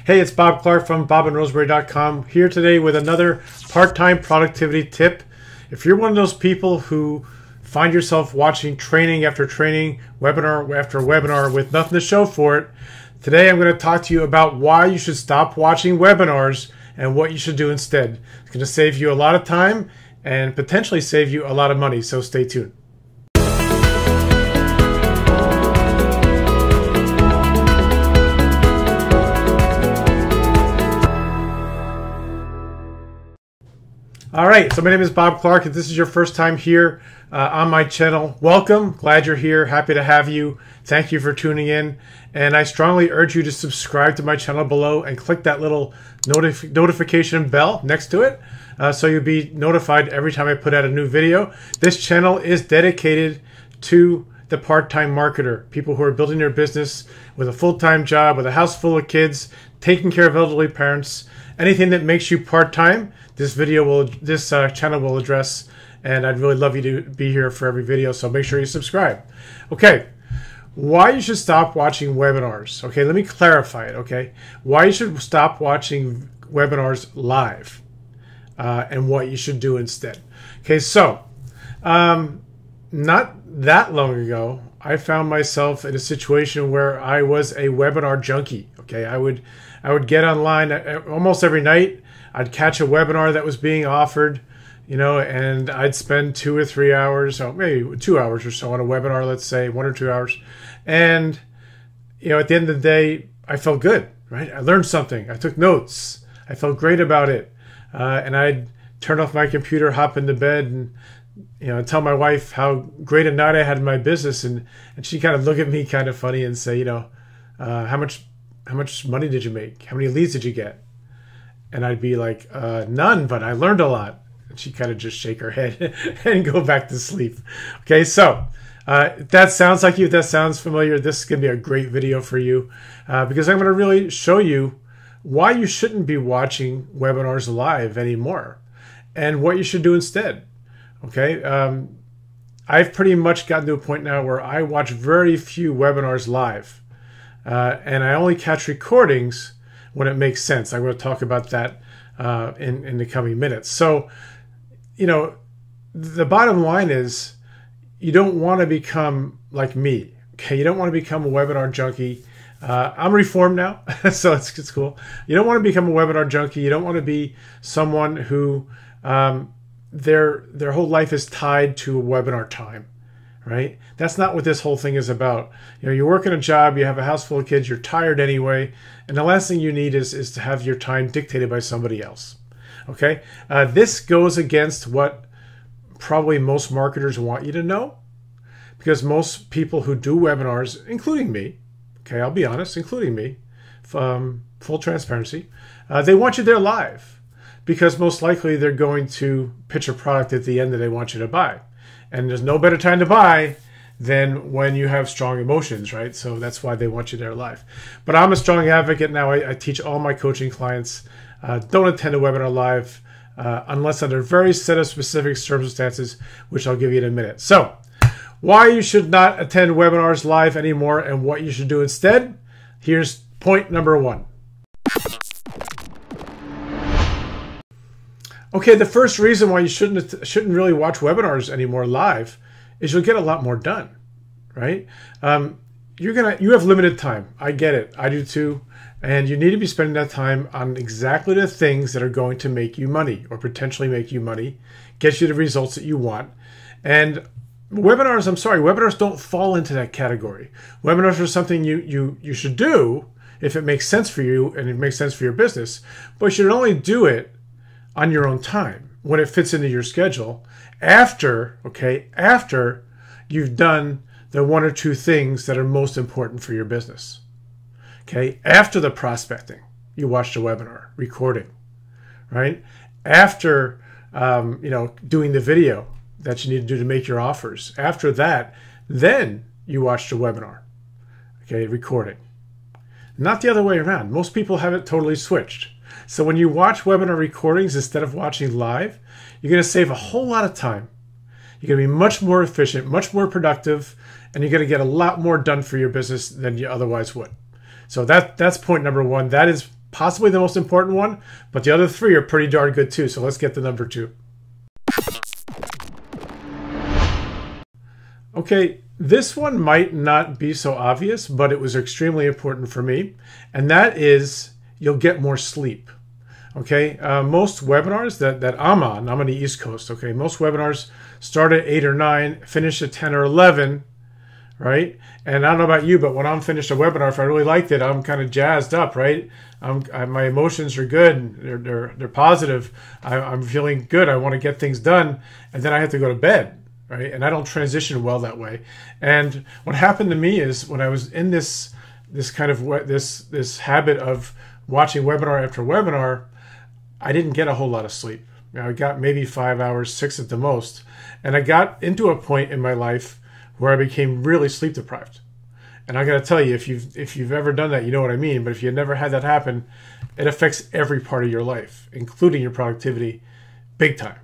Hey, it's Bob Clark from bobandroseberry.com here today with another part-time productivity tip. If you're one of those people who find yourself watching training after training, webinar after webinar with nothing to show for it, today I'm going to talk to you about why you should stop watching webinars and what you should do instead. It's going to save you a lot of time and potentially save you a lot of money, so stay tuned. All right, so my name is Bob Clark. If this is your first time here on my channel, welcome. Glad you're here. Happy to have you. Thank you for tuning in. And I strongly urge you to subscribe to my channel below and click that little notification bell next to it so you'll be notified every time I put out a new video. This channel is dedicated to the part-time marketer, people who are building their business with a full-time job, with a house full of kids, taking care of elderly parents. Anything that makes you part-time, this channel will address, and I'd really love you to be here for every video, so make sure you subscribe. Okay, why you should stop watching webinars. Okay, let me clarify it, okay? Why you should stop watching webinars live and what you should do instead. Okay, so not that long ago, I found myself in a situation where I was a webinar junkie, okay? I would get online almost every night. I'd catch a webinar that was being offered, and I'd spend 2 or 3 hours, or maybe 2 hours or so on a webinar, let's say 1 or 2 hours. And, at the end of the day, I felt good, right? I learned something. I took notes. I felt great about it. And I'd turn off my computer, hop into bed, and, tell my wife how great a night I had in my business. And she kind of look at me kind of funny and say, how much money did you make? How many leads did you get? And I'd be like, none, but I learned a lot. And she'd kind of just shake her head and go back to sleep. Okay, so if that sounds like you, if that sounds familiar, this is going to be a great video for you because I'm going to really show you why you shouldn't be watching webinars live anymore and what you should do instead. Okay, I've pretty much gotten to a point now where I watch very few webinars live. And I only catch recordings when it makes sense. I'm going to talk about that in the coming minutes. So, the bottom line is you don't want to become like me. Okay, you don't want to become a webinar junkie. I'm reformed now, so it's cool. You don't want to become a webinar junkie. You don't want to be someone who their whole life is tied to a webinar time. Right? That's not what this whole thing is about. You're working a job, you have a house full of kids, you're tired anyway, and the last thing you need is to have your time dictated by somebody else. Okay? This goes against what probably most marketers want you to know, because most people who do webinars, including me, okay, I'll be honest, including me, full transparency, they want you there live, because most likely they're going to pitch a product at the end that they want you to buy. And there's no better time to buy than when you have strong emotions, right? So that's why they want you there live. But I'm a strong advocate now. I teach all my coaching clients, don't attend a webinar live unless under very set of specific circumstances, which I'll give you in a minute. So why you should not attend webinars live anymore and what you should do instead. Here's point number 1. Okay, the first reason why you shouldn't really watch webinars anymore live is you'll get a lot more done, right? You have limited time. I get it. I do too. And you need to be spending that time on exactly the things that are going to make you money or potentially make you money, get you the results that you want. And webinars don't fall into that category. Webinars are something you should do if it makes sense for you and it makes sense for your business, but you should only do it on your own time, when it fits into your schedule, after you've done the 1 or 2 things that are most important for your business. Okay, after the prospecting, you watch the webinar recording, right? After doing the video that you need to do to make your offers. After that, then you watch the webinar, okay, recording. Not the other way around. Most people have it totally switched. So when you watch webinar recordings instead of watching live, you're going to save a whole lot of time. You're going to be much more efficient, much more productive, and you're going to get a lot more done for your business than you otherwise would. So that's point number 1. That is possibly the most important one, but the other three are pretty darn good too. So let's get to number 2. Okay, this one might not be so obvious, but it was extremely important for me, and that is you'll get more sleep. Okay, most webinars that I'm on the East Coast, okay, most webinars start at 8 or 9, finish at 10 or 11, right? And I don't know about you, but when I'm finished a webinar, if I really liked it, I'm kind of jazzed up, right? My emotions are good, they're positive, I'm feeling good, I want to get things done, and then I have to go to bed, right? And I don't transition well that way. And what happened to me is when I was in this kind of this habit of watching webinar after webinar, I didn't get a whole lot of sleep. I got maybe 5 hours, 6 at the most. And I got into a point in my life where I became really sleep deprived. And I got to tell you, if you've ever done that, you know what I mean. But if you never had that happen, it affects every part of your life, including your productivity, big time.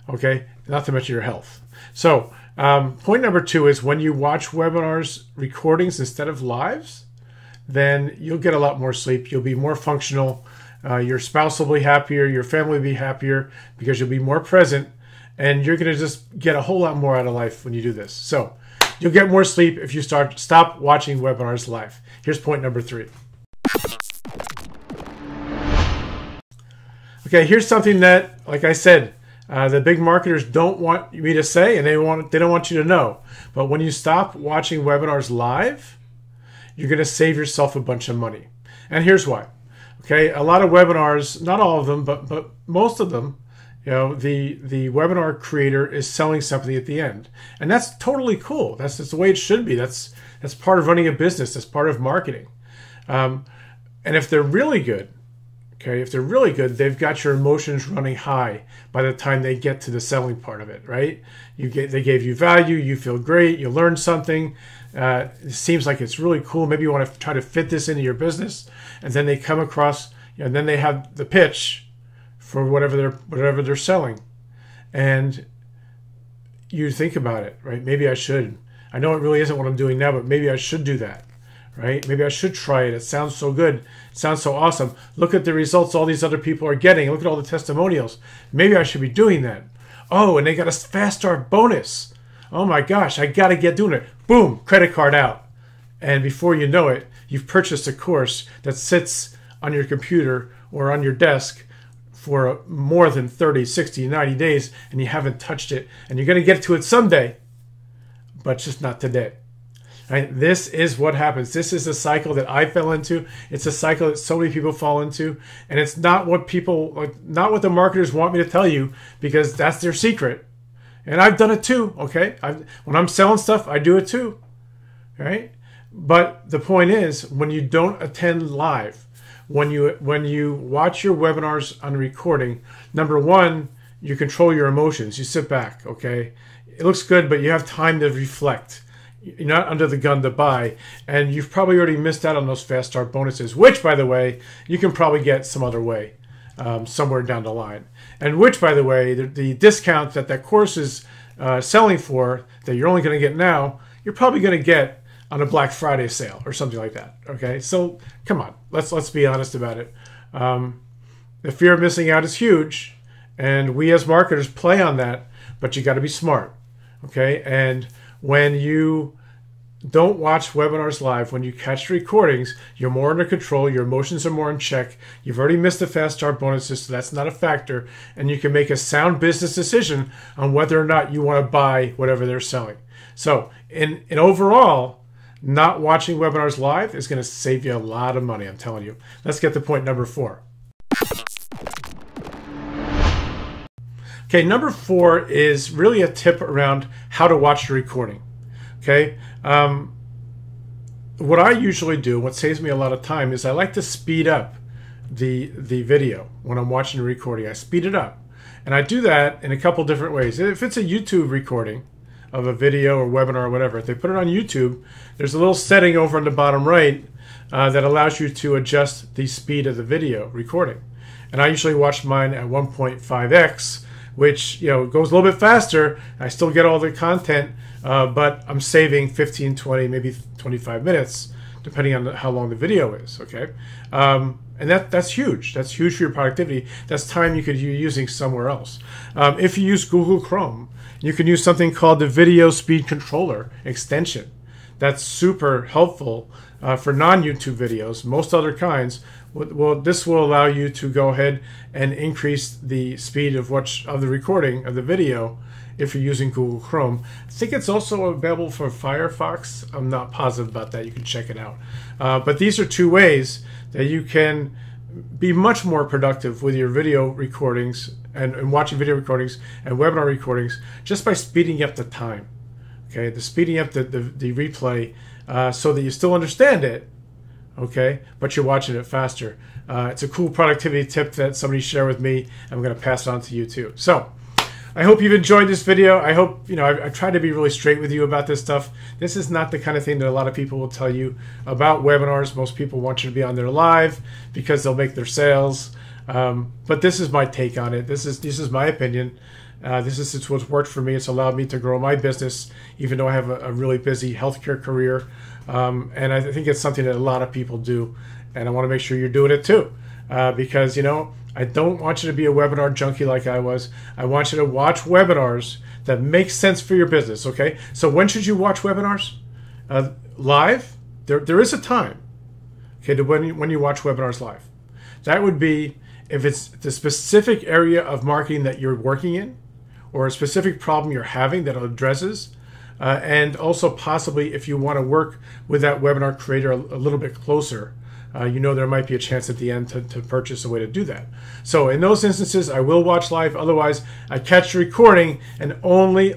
Okay? Not to mention your health. So point number 2 is when you watch webinars recordings instead of lives, then you'll get a lot more sleep. You'll be more functional. Your spouse will be happier. Your family will be happier because you'll be more present. And you're going to just get a whole lot more out of life when you do this. So you'll get more sleep if you stop watching webinars live. Here's point number 3. Okay, here's something that, like I said, the big marketers don't want me to say, and they don't want you to know. But when you stop watching webinars live, you're going to save yourself a bunch of money. And here's why. Okay, a lot of webinars, not all of them, but most of them, you know, the webinar creator is selling something at the end, and that's totally cool. That's the way it should be. That's part of running a business. That's part of marketing. And if they're really good, okay, if they're really good, they've got your emotions running high by the time they get to the selling part of it, right? They gave you value. You feel great. You learned something. It seems like it's really cool. Maybe you want to try to fit this into your business, and then they come across, and then they have the pitch for whatever they're selling, and you think about it, right? Maybe I should. I know it really isn't what I'm doing now, but maybe I should do that, right? Maybe I should try it. It sounds so good. It sounds so awesome. Look at the results all these other people are getting. Look at all the testimonials. Maybe I should be doing that. Oh, and they got a fast start bonus. Oh my gosh, I got to get doing it. Boom, credit card out. And before you know it, you've purchased a course that sits on your computer or on your desk for more than 30, 60, 90 days, and you haven't touched it. And you're going to get to it someday, but just not today. Right? This is what happens. This is a cycle that I fell into. It's a cycle that so many people fall into, and it's not what the marketers want me to tell you, because that's their secret. And I've done it too, okay? When I'm selling stuff, I do it too, right? But the point is, when you don't attend live, when you watch your webinars on recording, number 1, you control your emotions. You sit back, okay? It looks good, but you have time to reflect. You're not under the gun to buy, and you've probably already missed out on those fast start bonuses, which, by the way, you can probably get some other way. Somewhere down the line, and which, by the way, the discount that course is selling for, that you're only going to get now, you're probably going to get on a Black Friday sale or something like that. Okay, so come on, let's be honest about it. The fear of missing out is huge, and we as marketers play on that, but you got to be smart. Okay, and when you don't watch webinars live, when you catch the recordings, you're more under control, your emotions are more in check, you've already missed the fast start bonuses, so that's not a factor, and you can make a sound business decision on whether or not you want to buy whatever they're selling. So in overall, not watching webinars live is going to save you a lot of money, I'm telling you. Let's get to point number 4. Okay, number 4 is really a tip around how to watch the recording. Okay, what I usually do, what saves me a lot of time, is I like to speed up the video when I'm watching a recording. I speed it up, and I do that in a couple different ways. If it's a YouTube recording of a video or webinar or whatever, if they put it on YouTube, there's a little setting over on the bottom right that allows you to adjust the speed of the video recording. And I usually watch mine at 1.5x, which goes a little bit faster. I still get all the content, but I'm saving 15, 20, maybe 25 minutes, depending on how long the video is, okay? And that's huge. That's huge for your productivity. That's time you could be using somewhere else. If you use Google Chrome, you can use something called the Video Speed Controller extension. That's super helpful for non-YouTube videos. Most other kinds, this will allow you to go ahead and increase the speed of the recording of the video if you're using Google Chrome. I think it's also available for Firefox. I'm not positive about that. You can check it out. But these are two ways that you can be much more productive with your video recordings and watching video recordings and webinar recordings just by speeding up the time. Okay, speeding up the replay so that you still understand it, okay, but you're watching it faster. It's a cool productivity tip that somebody shared with me. I'm going to pass it on to you too. So I hope you've enjoyed this video. I hope, I tried to be really straight with you about this stuff. This is not the kind of thing that a lot of people will tell you about webinars. Most people want you to be on there live because they'll make their sales. But this is my take on it. This is my opinion. This is what's worked for me. It's allowed me to grow my business, even though I have a really busy healthcare career. And I think it's something that a lot of people do. And I want to make sure you're doing it too. Because, I don't want you to be a webinar junkie like I was. I want you to watch webinars that make sense for your business, okay? So when should you watch webinars? Live? There is a time, okay, to when you watch webinars live. That would be if it's the specific area of marketing that you're working in or a specific problem you're having that it addresses, and also possibly if you want to work with that webinar creator a little bit closer. There might be a chance at the end to purchase a way to do that. So in those instances, I will watch live. Otherwise, I catch the recording, and only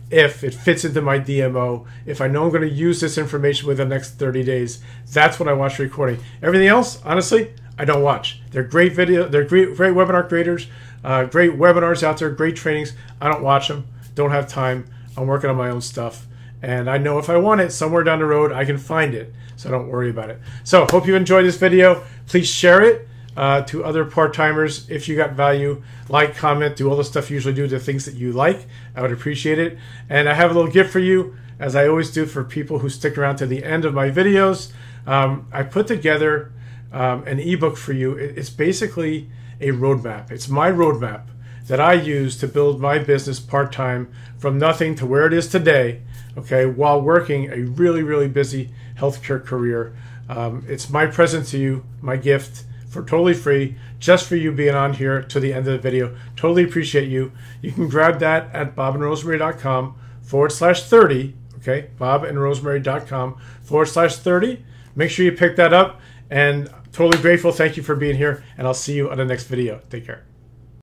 if it fits into my DMO. If I know I'm going to use this information within the next 30 days, that's when I watch the recording. Everything else, honestly, I don't watch. They're great they're great webinar creators, great webinars out there, great trainings. I don't watch them. Don't have time. I'm working on my own stuff. And I know if I want it somewhere down the road, I can find it. So don't worry about it. So hope you enjoyed this video. Please share it to other part-timers if you got value. Like, comment, do all the stuff you usually do, the things that you like. I would appreciate it. And I have a little gift for you, as I always do for people who stick around to the end of my videos. I put together an ebook for you. It's basically a roadmap. It's my roadmap that I use to build my business part-time from nothing to where it is today, okay, while working a really, really busy healthcare career. It's my present to you, my gift, for totally free, just for you being on here to the end of the video. Totally appreciate you. You can grab that at bobandrosemary.com/30, okay, bobandrosemary.com/30. Make sure you pick that up, and totally grateful. Thank you for being here, and I'll see you on the next video. Take care.